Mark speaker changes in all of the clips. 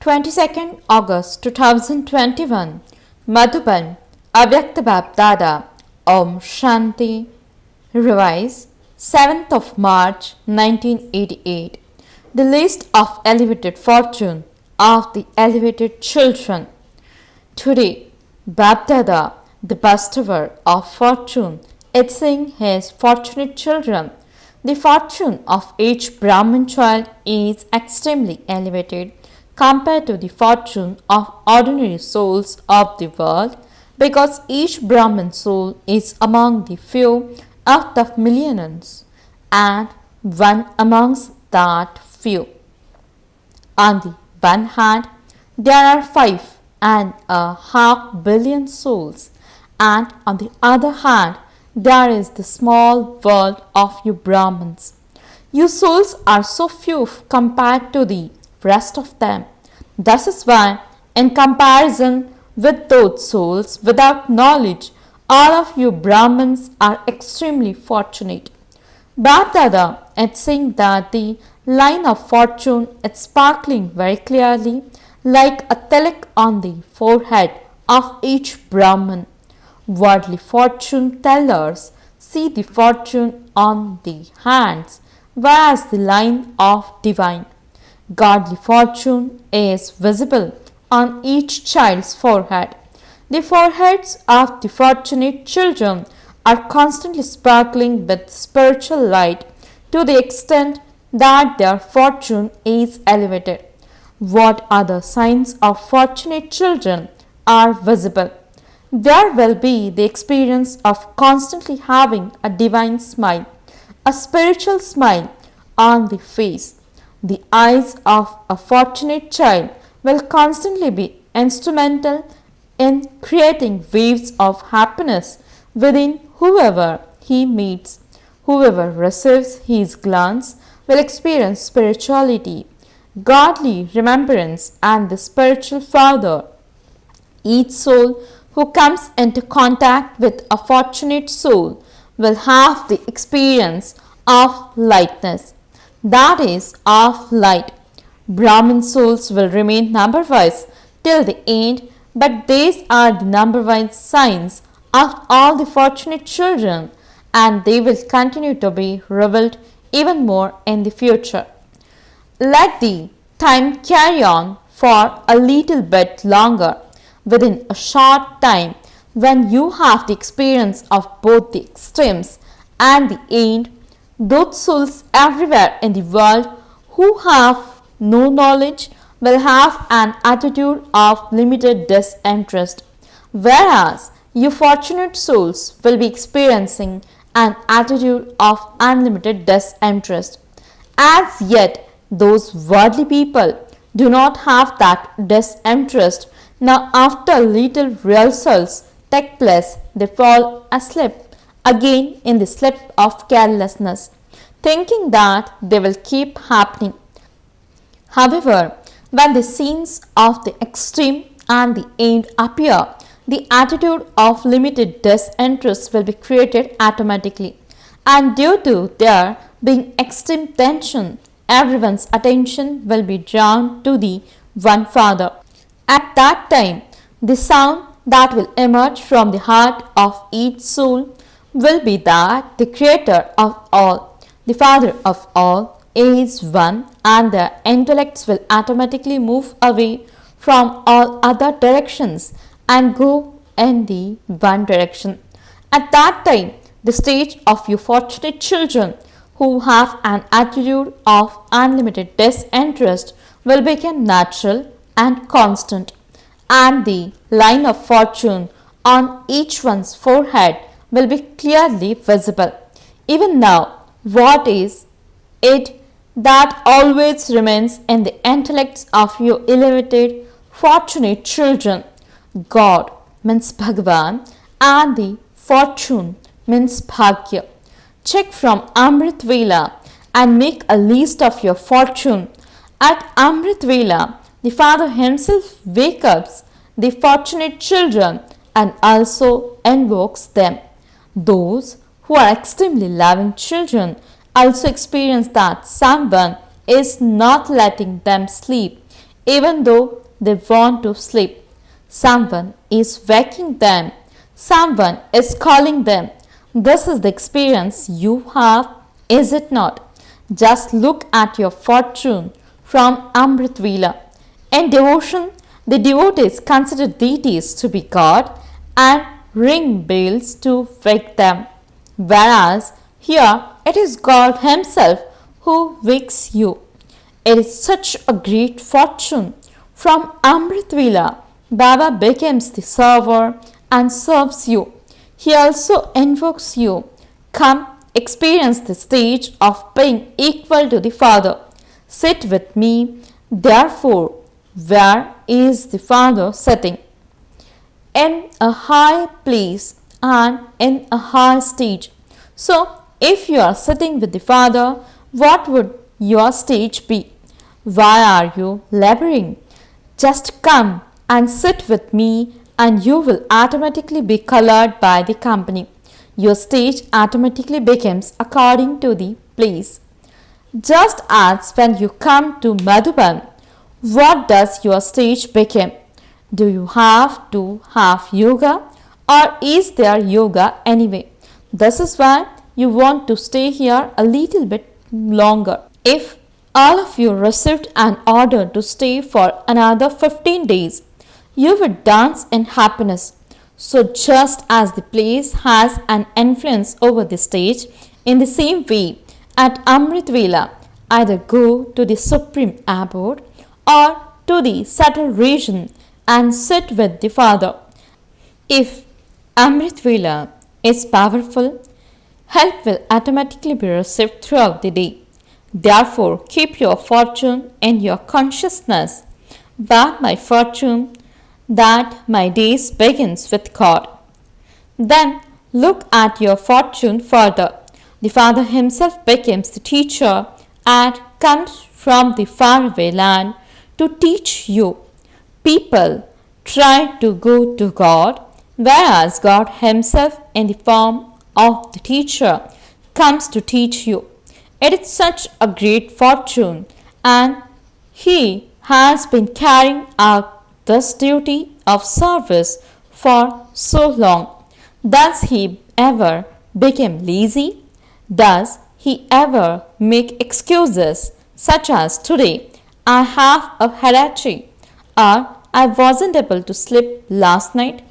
Speaker 1: 22nd August 2021 Madhuban Avyakta Bapdada Om Shanti Revise 7th of March 1988 The list of elevated fortune of the elevated children. Today, Bapdada, the bestower of fortune, is seeing his fortunate children. The fortune of each Brahmin child is extremely elevated compared to the fortune of ordinary souls of the world, because each Brahmin soul is among the few of the millions, and one amongst that few. On the one hand, there are 5.5 billion souls, and on the other hand, there is the small world of you Brahmins. You souls are so few compared to the rest of them. This is why, in comparison with those souls without knowledge, all of you Brahmins are extremely fortunate. Bapdada is saying that the line of fortune is sparkling very clearly like a tilak on the forehead of each Brahmin. Worldly fortune tellers see the fortune on the hands, whereas the line of divine godly fortune is visible on each child's forehead. The foreheads of the fortunate children are constantly sparkling with spiritual light to the extent that their fortune is elevated. What other signs of fortunate children are visible? There will be the experience of constantly having a divine smile, a spiritual smile on the face. The eyes of a fortunate child will constantly be instrumental in creating waves of happiness within whoever he meets. Whoever receives his glance will experience spirituality, godly remembrance, and the spiritual father. Each soul who comes into contact with a fortunate soul will have the experience of lightness, that is, of light. Brahmin souls will remain number-wise till the end, but these are the number-wise signs of all the fortunate children, and they will continue to be revealed even more in the future. Let the time carry on for a little bit longer. Within a short time, when you have the experience of both the extremes and the end, those souls everywhere in the world who have no knowledge will have an attitude of limited disinterest, whereas you fortunate souls will be experiencing an attitude of unlimited disinterest. As yet, those worldly people do not have that disinterest. Now, after little rehearsals take place, they fall asleep again in the sleep of carelessness, thinking that they will keep happening. However, when the scenes of the extreme and the end appear, the attitude of limited disinterest will be created automatically, and due to there being extreme tension, everyone's attention will be drawn to the one Father. At that time, the sound that will emerge from the heart of each soul will be that the Creator of all, the Father of all, is one, and their intellects will automatically move away from all other directions and go in the one direction. At that time, the stage of you fortunate children who have an attitude of unlimited disinterest will become natural and constant, and the line of fortune on each one's forehead will be clearly visible. Even now, what is it that always remains in the intellects of your elevated, fortunate children? God means Bhagavan, and the fortune means Bhagya. Check from Amrit Vela and make a list of your fortune. At Amrit Vela, the Father himself wakes up the fortunate children and also invokes them. Those who are extremely loving children also experience that someone is not letting them sleep even though they want to sleep. Someone is waking them. Someone is calling them. This is the experience you have, is it not? Just look at your fortune from Amrit Vela. In devotion, the devotees consider deities to be God and ring bells to wake them, whereas here it is God Himself who wakes you. It is such a great fortune. From Amrit Vela, Baba becomes the server and serves you. He also invokes you. Come, experience the stage of being equal to the Father. Sit with me. Therefore, where is the Father sitting? In a high place and in a high stage. So, if you are sitting with the Father, what would your stage be? Why are you laboring? Just come and sit with me, and you will automatically be colored by the company. Your stage automatically becomes according to the place. Just as when you come to Madhuban, what does your stage become? Do you have to have yoga, or is there yoga anyway? This is why you want to stay here a little bit longer. If all of you received an order to stay for another 15 days, you would dance in happiness. So just as the place has an influence over the stage, in the same way, at Amrit Vela, either go to the supreme abode or to the subtle region and sit with the Father. If Amrit Vela is powerful, help will automatically be received throughout the day. Therefore, keep your fortune in your consciousness. By my fortune, that my days begins with God. Then look at your fortune further. The Father Himself becomes the teacher and comes from the faraway land to teach you. People try to go to God, whereas God Himself, in the form of the teacher, comes to teach you. It is such a great fortune, and He has been carrying out this duty of service for so long. Does He ever become lazy? Does He ever make excuses such as today I have a headache or I wasn't able to sleep last night?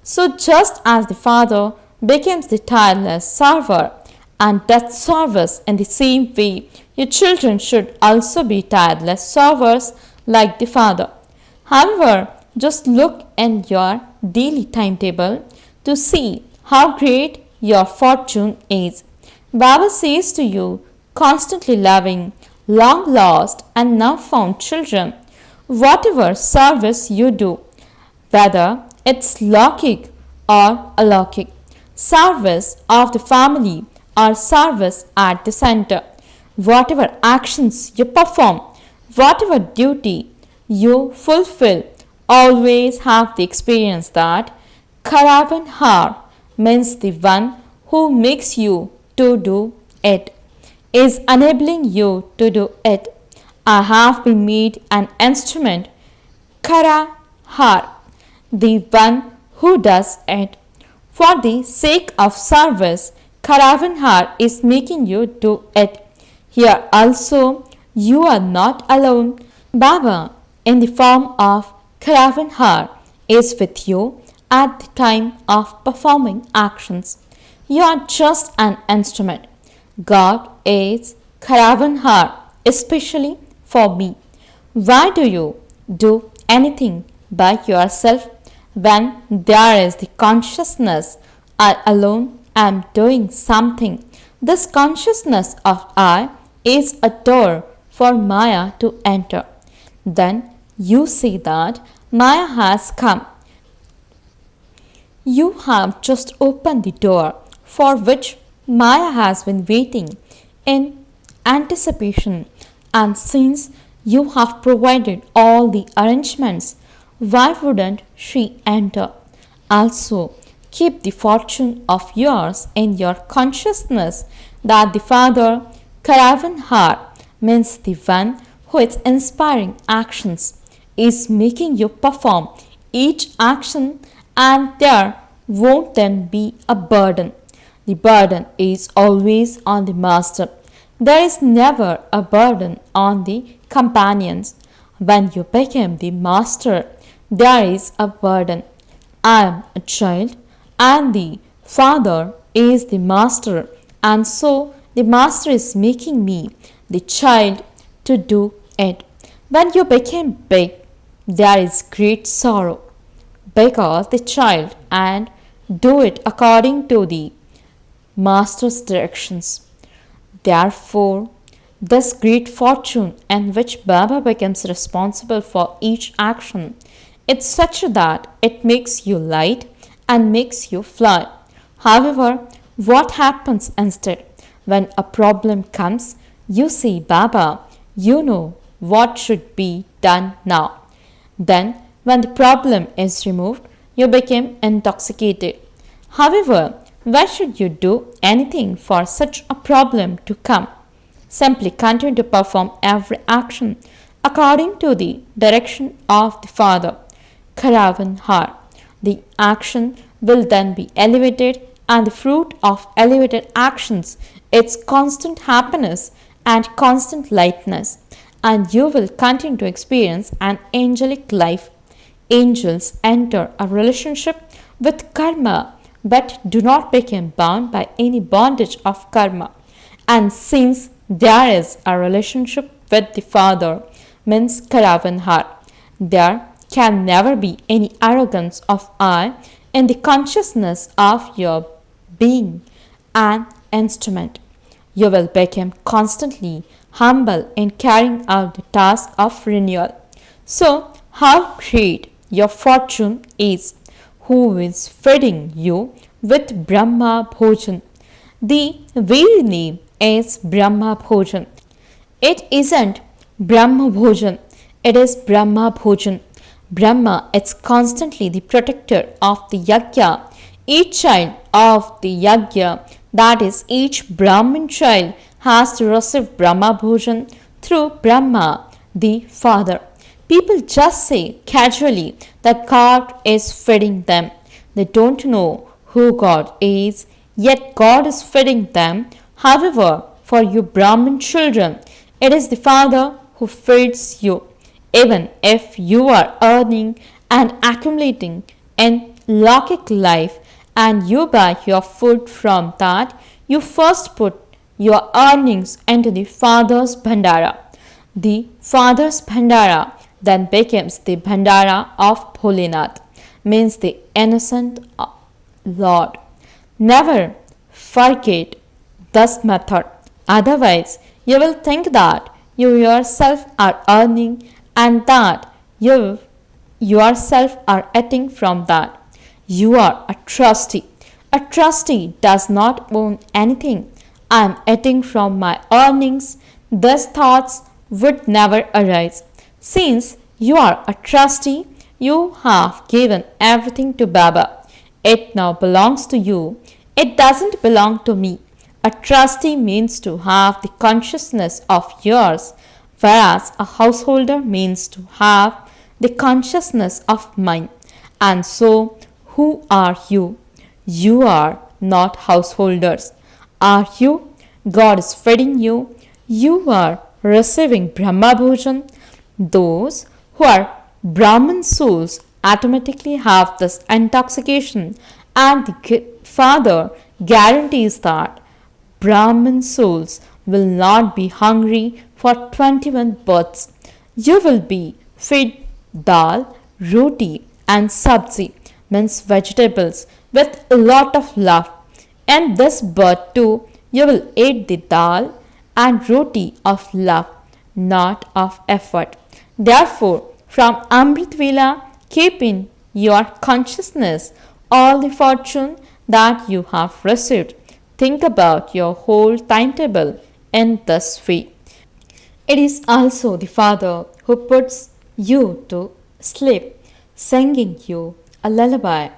Speaker 1: So just as the Father becomes the tireless server and does service in the same way, your children should also be tireless servers like the Father. However, just look in your daily timetable to see how great your fortune is. Baba says to you, constantly loving, long lost and now found children, whatever service you do, whether it's Lokik or alokik, service of the family or service at the center, whatever actions you perform, whatever duty you fulfill, always have the experience that Karavan Har means the one who makes you to do it, is enabling you to do it. I have been made an instrument, Kara Har, the one who does it. For the sake of service, Karavan Har is making you do it. Here also, you are not alone. Baba, in the form of Karavan Har, is with you at the time of performing actions. You are just an instrument. God is Karavan Har, especially for me. Why do you do anything by yourself when there is the consciousness I alone am doing something? This consciousness of I is a door for Maya to enter. Then you see that Maya has come. You have just opened the door for which Maya has been waiting in anticipation, and since you have provided all the arrangements, why wouldn't she enter? Also, keep the fortune of yours in your consciousness that the Father Karavan Har means the one who is inspiring actions. is making you perform each action, and there won't then be a burden. The burden is always on the master. There is never a burden on the companions. When you become the master, there is a burden. I am a child, and the father is the master, and so the master is making me, the child, to do it. When you become big, there is great sorrow because the child and do it according to the master's directions. Therefore, this great fortune in which Baba becomes responsible for each action, it's such that it makes you light and makes you fly. However, what happens instead? When a problem comes, you say, Baba, you know what should be done now. Then, when the problem is removed, you become intoxicated. However, why should you do anything for such a problem to come? Simply continue to perform every action according to the direction of the Father. Caravan heart. The action will then be elevated, and the fruit of elevated actions is constant happiness and constant lightness, and you will continue to experience an angelic life. Angels enter a relationship with karma but do not become bound by any bondage of karma. And since there is a relationship with the Father, means Karavanhar, there can never be any arrogance of I in the consciousness of your being an instrument. You will become constantly humble in carrying out the task of renewal. So, how great your fortune is, who is feeding you with Brahma Bhojan. The very name is Brahma Bhojan. It isn't Brahma Bhojan, it is Brahma Bhojan. Brahma is constantly the protector of the yajna. Each child of the yajna, that is, each Brahmin child, has to receive Brahma Bhojan through Brahma, the Father. People just say casually that God is feeding them. They don't know who God is, yet God is feeding them. However, for you Brahmin children, it is the Father who feeds you. Even if you are earning and accumulating in Laukic life and you buy your food from that, you first put your earnings into the Father's Bhandara. The Father's Bhandara then becomes the Bhandara of Bholinath, means the innocent Lord. Never forget this method, otherwise, you will think that you yourself are earning and that you yourself are eating from that. You are a trustee. A trustee does not own anything. I am eating from my earnings. These thoughts would never arise. Since you are a trustee, you have given everything to Baba. It now belongs to you. It doesn't belong to me. A trustee means to have the consciousness of yours, whereas a householder means to have the consciousness of mine. And so, who are you? You are not householders. Are you? God is feeding you. You are receiving Brahma Bhojan. Those who are Brahmin souls automatically have this intoxication, and the Father guarantees that Brahmin souls will not be hungry for 21 births. You will be fed dal, roti, and sabzi, means vegetables, with a lot of love. And this birth too, you will eat the dal and roti of love, not of effort. Therefore, from Amrit Vela, keep in your consciousness all the fortune that you have received. Think about your whole timetable in this way. It is also the Father who puts you to sleep, singing you a lullaby.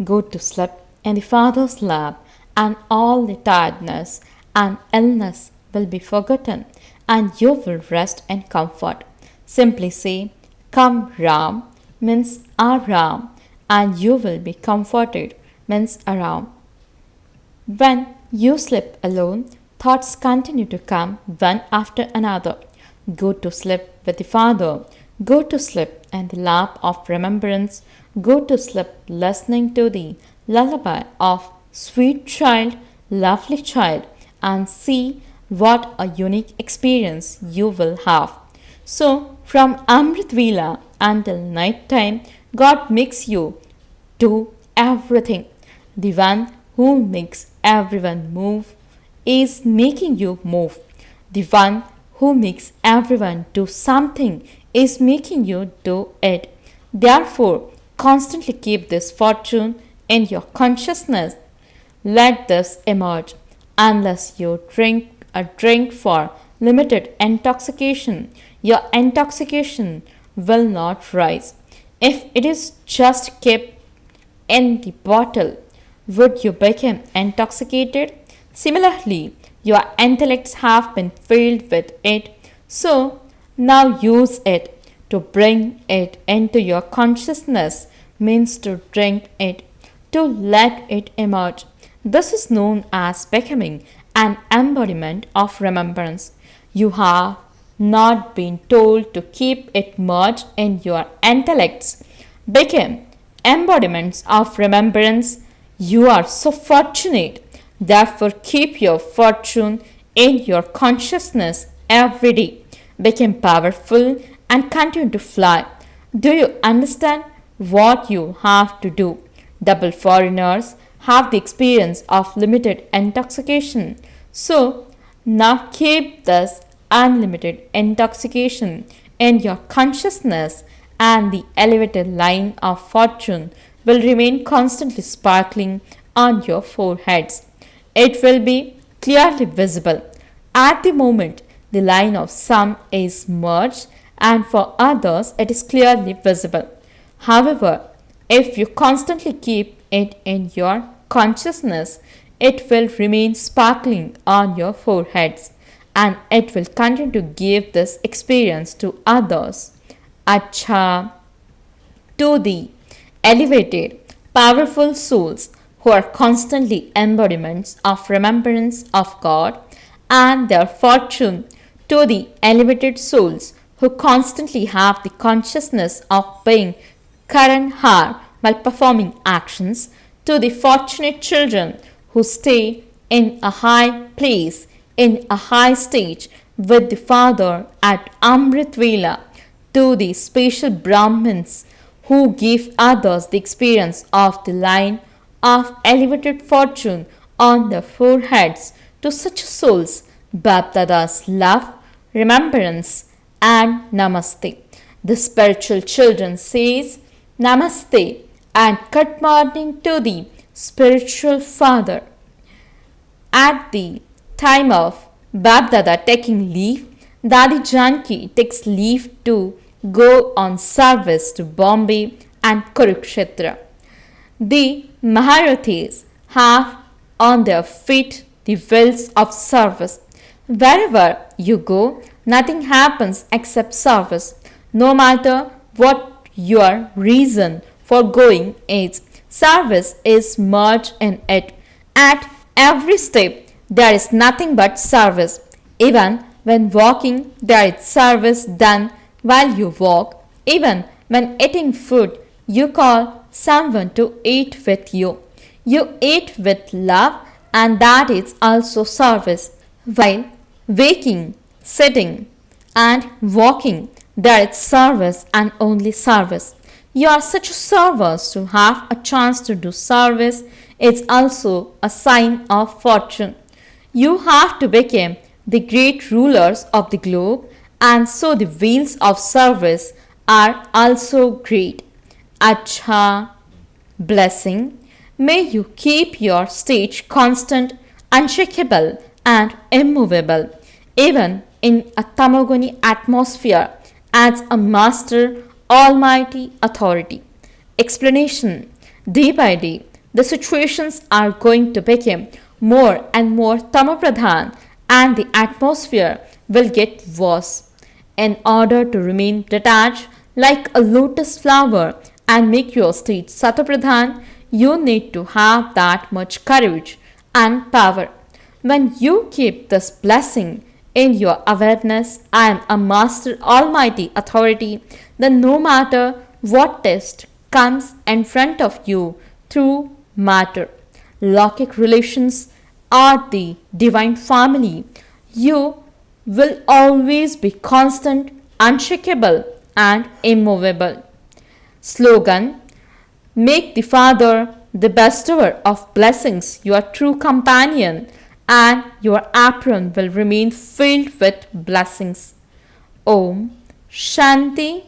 Speaker 1: Go to sleep in the Father's lap, and all the tiredness and illness will be forgotten, and you will rest in comfort. Simply say, Come Ram means Aram, and you will be comforted means around. When you sleep alone, thoughts continue to come one after another. Go to sleep with the Father. Go to sleep in the lap of remembrance. Go to sleep listening to the lullaby of sweet child, lovely child, and see what a unique experience you will have. So, from Amrit Vela until night time, God makes you do everything. The one who makes everyone move is making you move. The one who makes everyone do something is making you do it. Therefore, constantly keep this fortune in your consciousness. Let this emerge. Unless you drink a drink for limited intoxication, your intoxication will not rise. If it is just kept in the bottle, would you become intoxicated? Similarly, your intellects have been filled with it, so now use it. To bring it into your consciousness means to drink it, to let it emerge. This is known as becoming an embodiment of remembrance. You have not been told to keep it merged in your intellects. Become embodiments of remembrance. You are so fortunate. Therefore, keep your fortune in your consciousness every day. Become powerful and continue to fly. Do you understand what you have to do? Double foreigners have the experience of limited intoxication. So, now keep this unlimited intoxication in your consciousness, and the elevated line of fortune will remain constantly sparkling on your foreheads. It will be clearly visible. At the moment, the line of some is merged, and for others it is clearly visible. However, if you constantly keep it in your consciousness, it will remain sparkling on your foreheads, and it will continue to give this experience to others. Acha, to the elevated, powerful souls who are constantly embodiments of remembrance of God and their fortune, to the elevated souls who constantly have the consciousness of being Karan Har while performing actions, to the fortunate children who stay in a high place, in a high stage with the Father at Amrit Vela, to the special Brahmins who give others the experience of the line of elevated fortune on their foreheads, to such souls, Bapdada's love, remembrance, and Namaste. The spiritual children says Namaste and good morning to the spiritual father. At the time of Bapdada taking leave, Dadi Janki takes leave to go on service to Bombay and Kurukshetra. The Maharathis have on their feet the wheels of service. Wherever you go, nothing happens except service. No matter what your reason for going is, service is merged in it. At every step, there is nothing but service. Even when walking, there is service done while you walk. Even when eating food, you call someone to eat with you. You eat with love, and that is also service. While waking, sitting, and walking, there is service and only service. You are such servers to have a chance to do service. It's also a sign of fortune. You have to become the great rulers of the globe, and so the wheels of service are also great. Acha, blessing. May you keep your stage constant, unshakable, and immovable, even in a tamoguni atmosphere, as a master, almighty authority. Explanation. Day by day, the situations are going to become more and more tamapradhan, and the atmosphere will get worse. In order to remain detached, like a lotus flower and make your state Satapradhan, you need to have that much courage and power. When you keep this blessing in your awareness, I am a master almighty authority, then no matter what test comes in front of you through matter. Logic relations are the divine family. You will always be constant, unshakable, and immovable. Slogan: Make the Father, the bestower of blessings, your true companion, and your apron will remain filled with blessings. Om Shanti